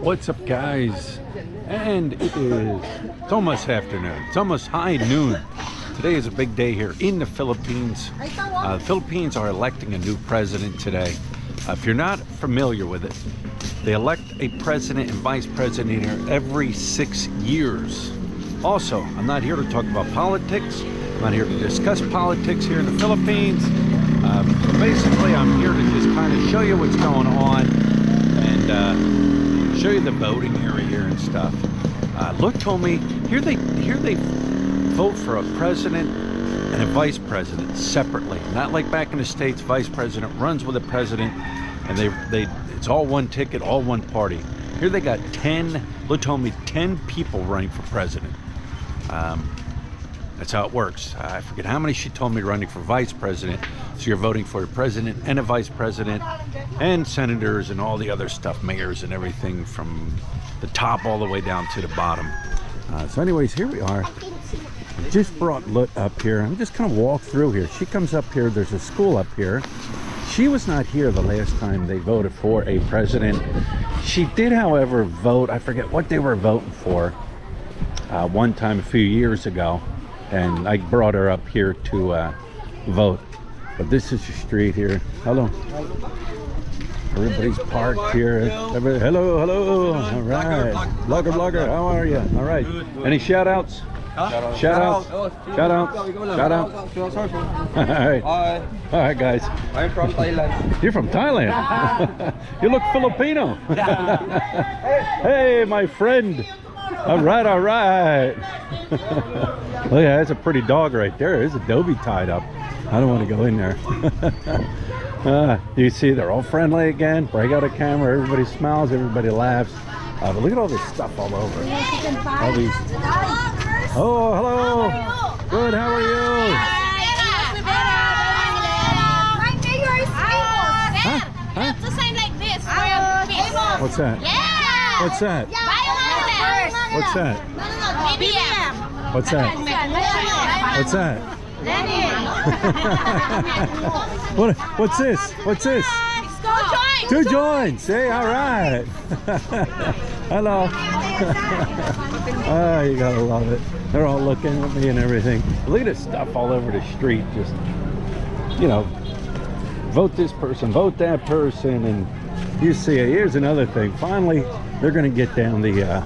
What's up, guys? And it's almost afternoon. It's almost high noon. Today is a big day here in the Philippines. The Philippines are electing a new president today. If you're not familiar with it, they elect a president and vice president here every 6 years. Also, I'm not here to talk about politics. I'm not here to discuss politics here in the Philippines. So basically, I'm here to just kind of show you what's going on and show you the voting area here and stuff. Luke told me here they vote for a president and a vice president separately. Not like back in the States, vice president runs with the president, and it's all one ticket, all one party. Here they got 10. Luke told me 10 people running for president. That's how it works. I forget how many she told me running for vice president. So you're voting for a president and a vice president and senators and all the other stuff, mayors and everything from the top all the way down to the bottom. So anyways, here we are. I just brought Lut up here. I'm just gonna walk through here. She comes up here. There's a school up here. She was not here the last time they voted for a president. She did, however, vote. I forget what they were voting for one time a few years ago. And I brought her up here to vote. But this is the street here. Hello. Everybody's parked here. Hello, hello. All right. Blogger, how are you? All right. Any shout outs? Huh? Shout outs. Shout outs. Shout outs. All right. Hi. All right, guys. I'm from Thailand. You're from Thailand? You look Filipino. Hey, my friend. All right, all right. Look, that's a pretty dog right there. There's Adobe tied up. I don't want to go in there. You see, they're all friendly again. Break out a camera. Everybody smiles. Everybody laughs. But look at all this stuff all over. All these. Oh, hello. Good. How are you? Huh? Huh? To sign like this. What's that? Yeah. What's that? What's that? BBM. What's that? What's that? What's this? What's this? Two joints. Hey, all right. Hello. Oh, you gotta love it. They're all looking at me and everything. Look at this stuff all over the street. Just, you know, vote this person, vote that person, and you see it. Here's another thing. Finally, they're gonna get down the.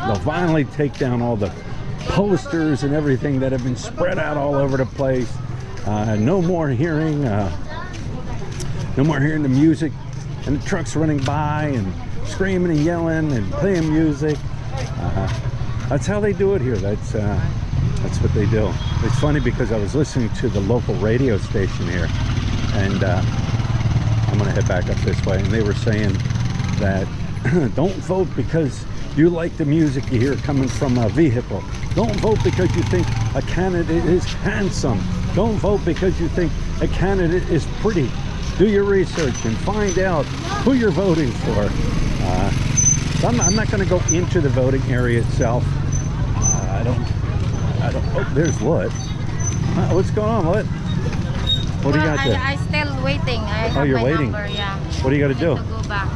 They'll finally take down all the posters and everything that have been spread out all over the place. No more hearing the music and the trucks running by and screaming and yelling and playing music. That's how they do it here. That's what they do. It's funny because I was listening to the local radio station here, and I'm gonna head back up this way, and they were saying that don't vote because you like the music you hear coming from a vehicle. Don't vote because you think a candidate is handsome. Don't vote because you think a candidate is pretty. Do your research and find out who you're voting for. So I'm not going to go into the voting area itself. I don't. Oh, there's Lut. What's going on, Lut? What do you got there? I still waiting. I have you're my waiting. number, yeah. What do you got to do? To go back.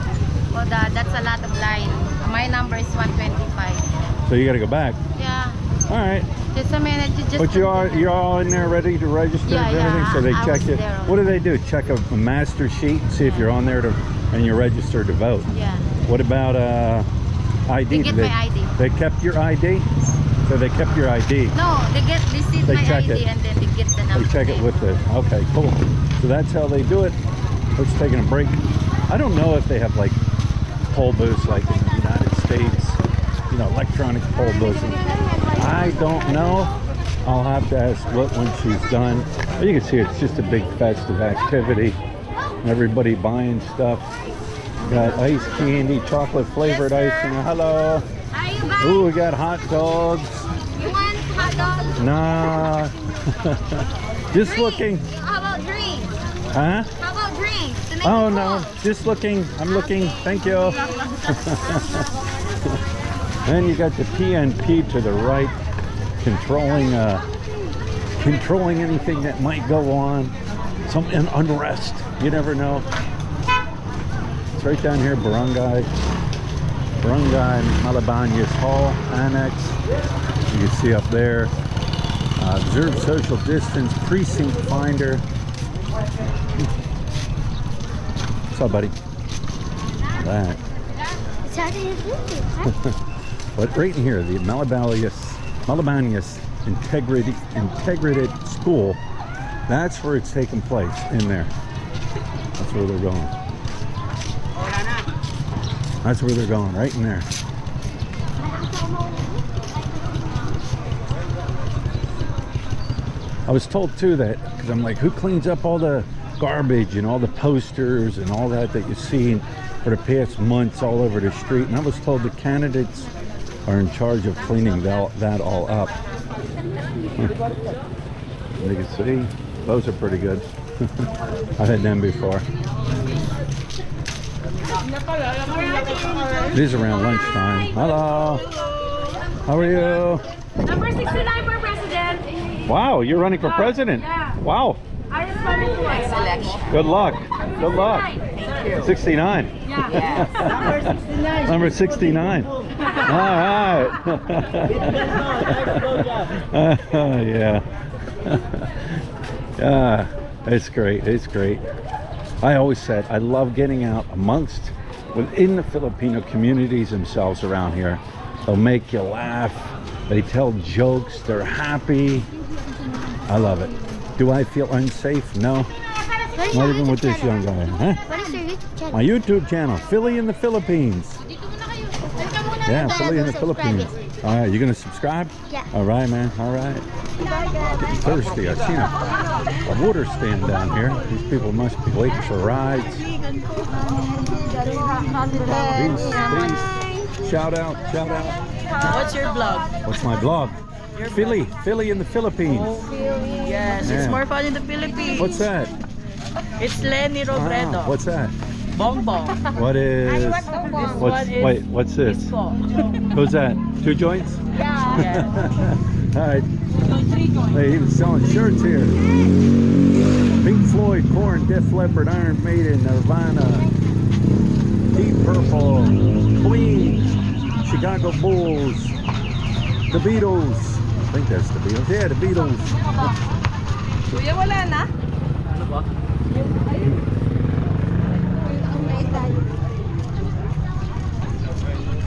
Oh, that's a lot of line. My number is 125. So you got to go back. Yeah. All right. Just a minute. But you're all in there ready to register and everything. So they check it. What do they do? Check a master sheet, see if you're on there and you're registered to vote. Yeah. What about ID? They get my ID. They kept your ID. So they kept your ID. No, they see my ID it. and then they get the number. They check it with the. Okay, cool. So that's how they do it. Let's take a break. I don't know if they have like poll booths like in the United States. You know, electronic poll booths. I don't know. I'll have to ask Lut when she's done. But you can see it's just a big festive activity. Everybody buying stuff. Got ice candy, chocolate flavored ice cream. Hello. Ooh, we got hot dogs. You want hot dogs? Nah. Just looking. How about drinks? Huh? How about drinks? Oh no, just looking. I'm looking. Thank you. Then you got the PNP to the right, controlling anything that might go on. Some unrest. You never know. It's right down here, barangay. Barangay Malabañas Hall Annex. You can see up there. Observe social distance, precinct finder. What's up, buddy? That. But right in here, the Malabañas Integrated School, that's where it's taking place, in there. That's where they're going. That's where they're going, right in there. I was told too that, because I'm like, who cleans up all the garbage and all the posters and all that you've seen for the past months all over the street? And I was told the candidates are in charge of cleaning that all up. You can see, those are pretty good. I've had them before. It is around lunchtime. Hello. How are you? Number 69 for president. Wow, you're running for president. Yeah. Wow. I responded to my selection. Good luck. Good luck. Thank you. 69. Yeah. Yes. Number Number 69. 69. All right. Yeah. Yeah. It's great. It's great. I always said I love getting out within the Filipino communities themselves around here. They'll make you laugh. They tell jokes. They're happy. I love it. Do I feel unsafe? No. Not even with this young guy. Huh? What is your YouTube channel? My YouTube channel, Philly in the Philippines. Yeah, Philly in the Philippines. All right, you gonna subscribe? Yeah. All right, man. All right. Getting thirsty. I've seen a water stand down here. These people must be waiting for rides. Peace, peace. Shout out, shout out. What's your blog? What's my blog? Philly in the Philippines. Yes, Yeah. it's more fun in the Philippines. What's that? It's Lenny Robredo. Ah, what's that? Bong Bong. What is? What's this? Disco. Who's that? 2 joints? Yeah. All right. They even selling shirts here. Pink Floyd, Korn, Def Leppard, Iron Maiden, Nirvana, Deep Purple, Queen, Chicago Bulls, the Beatles. I think that's the Beatles. Yeah, the Beatles. Kuya, wala na?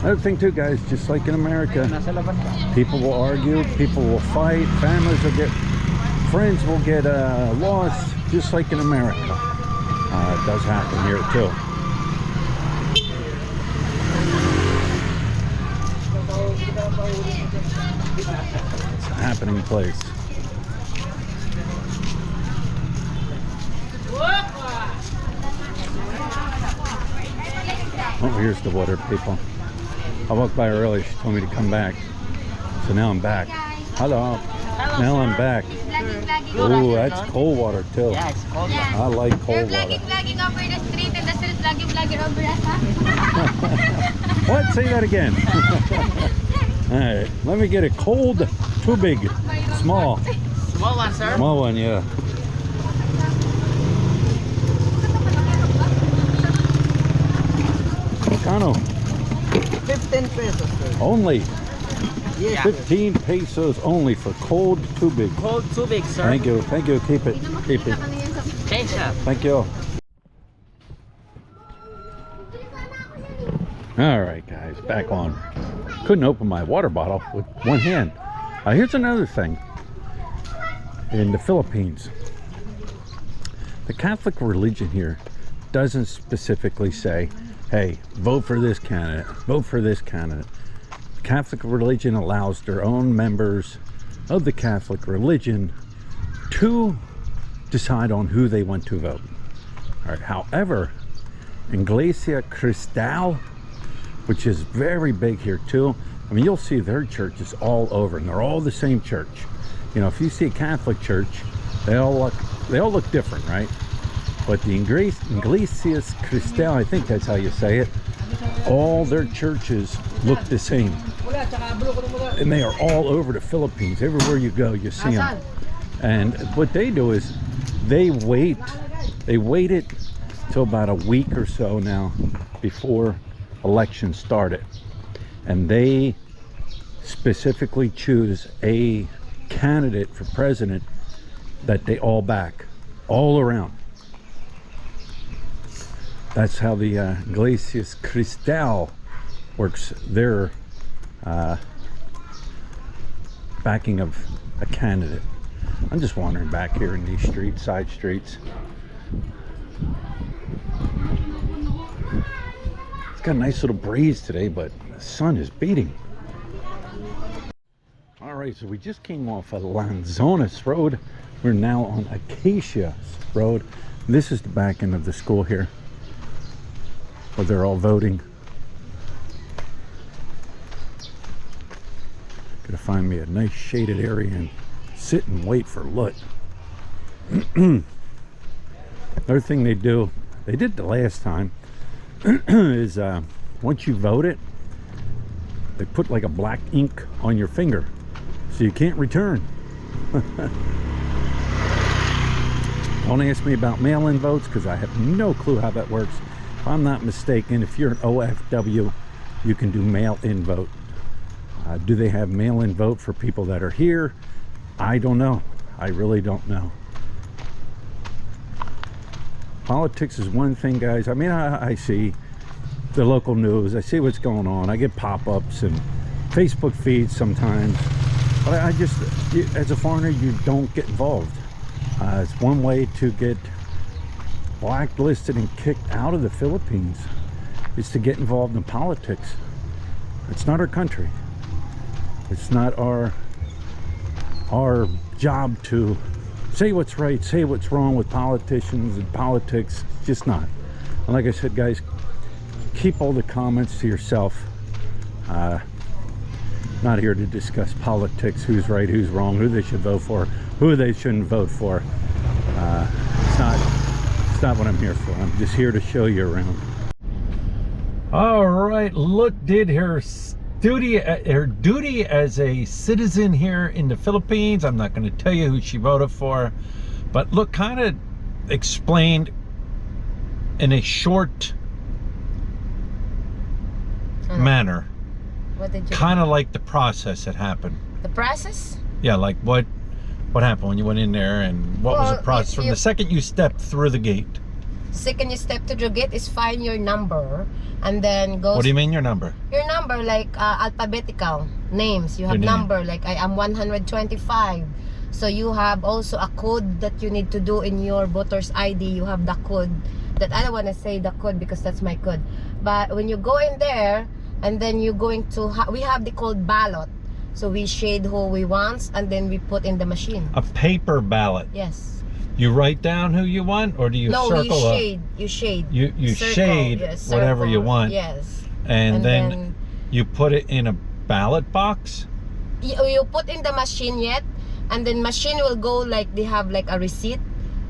Another thing too, guys, just like in America, people will argue, people will fight, friends will get lost, just like in America. It does happen here too. It's a happening place. Oh, here's the water, people. I walked by her earlier, she told me to come back. So now I'm back. Hello. Now I'm back. Oh, that's cold water too. Yeah, it's cold. I like cold water. Vlogging over the street and the street vlogging over us. What? Say that again. Alright, let me get a cold, too big, small. Small one, sir. Small one, yeah. Kano, 15 pesos, sir. only. Yeah. 15 pesos only for cold, too big. Cold, too big, sir. Thank you, keep it, keep it. Thanks, sir. Thank you. Alright guys, back on. Couldn't open my water bottle with one hand. Here's another thing. In the Philippines, the Catholic religion here doesn't specifically say, hey, vote for this candidate, vote for this candidate. The Catholic religion allows their own members of the Catholic religion to decide on who they want to vote. All right. However, Iglesia Cristal, which is very big here too, I mean, you'll see their churches all over, and they're all the same church. You know, if you see a Catholic church, they all look different, right? But the Iglesia Cristal, I think that's how you say it, all their churches look the same. And they are all over the Philippines. Everywhere you go, you see them. And what they do is they wait it till about a week or so now before election started, and they specifically choose a candidate for president that they all back, all around. That's how the Iglesias Cristal works their backing of a candidate. I'm just wandering back here in these streets, side streets. It's got a nice little breeze today, but the sun is beating. All right, so we just came off of Lanzones Road. We're now on Acacia Road. This is the back end of the school here, where they're all voting. Gotta find me a nice shaded area and sit and wait for Lut. Another thing they do, they did the last time, is once you vote it, they put like a black ink on your finger so you can't return. Don't ask me about mail-in votes because I have no clue how that works. If I'm not mistaken, if you're an OFW, you can do mail-in vote. Do they have mail-in vote for people that are here? I don't know. I really don't know. Politics is one thing, guys. I mean, I see the local news. I see what's going on. I get pop-ups and Facebook feeds sometimes. But I just, as a foreigner, you don't get involved. It's one way to get blacklisted and kicked out of the Philippines, is to get involved in politics. It's not our country. It's not our job to say what's right, say what's wrong with politicians and politics. It's just not. And like I said, guys, keep all the comments to yourself. Not here to discuss politics, who's right, who's wrong, who they should vote for, who they shouldn't vote for. It's not what I'm here for. I'm just here to show you around. All right, Lut did her duty as a citizen here in the Philippines. I'm not going to tell you who she voted for, but Lut kind of explained in a short manner, kind of like the process that happened. The process? Yeah, like what happened when you went in there, and what was the process from the second you stepped through the gate? Second you step to the gate is find your number, and then go. What do you mean your number? Your number, like alphabetical names. You have number, like I am 125. So you have also a code that you need to do in your voter's ID. You have the code that, I don't want to say the code because that's my code. But when you go in there, and then you're going to, we have the code ballot. So we shade who we want, and then we put in the machine. A paper ballot? Yes. You write down who you want, or do you circle? No, you shade. You circle, shade whatever you want. Yes. And then you put it in a ballot box? You put in the machine yet, and then machine will go, like they have like a receipt,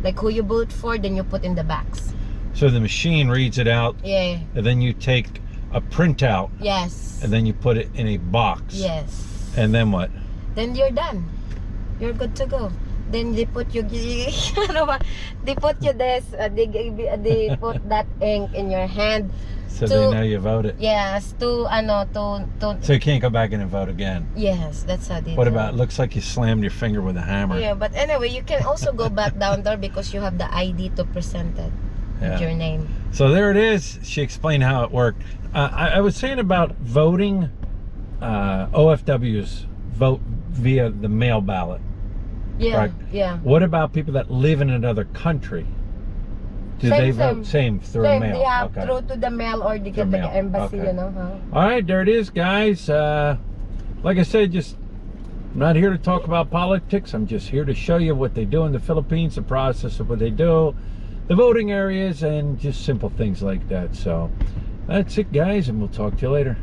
like who you vote for, then you put in the box. So the machine reads it out. Yeah. And then you take a printout. Yes. And then you put it in a box. Yes. And then what? Then you're done. You're good to go. Then they put you, they put you this, they put that ink in your hand. So they know you voted. Yes, to. So you can't go back in and vote again. Yes, that's how they. What about? It looks like you slammed your finger with a hammer. Yeah, but anyway, you can also go back down there because you have the ID to present it. With your name. So there it is. She explained how it worked. I was saying about voting. OFWs vote via the mail ballot. Yeah, correct? Yeah. What about people that live in another country? Do they vote same through mail? They have through to the mail, or they get the embassy, you know. Huh? All right, there it is, guys. Like I said, just I'm not here to talk about politics. I'm just here to show you what they do in the Philippines, the process of what they do, the voting areas, and just simple things like that. So that's it, guys, and we'll talk to you later.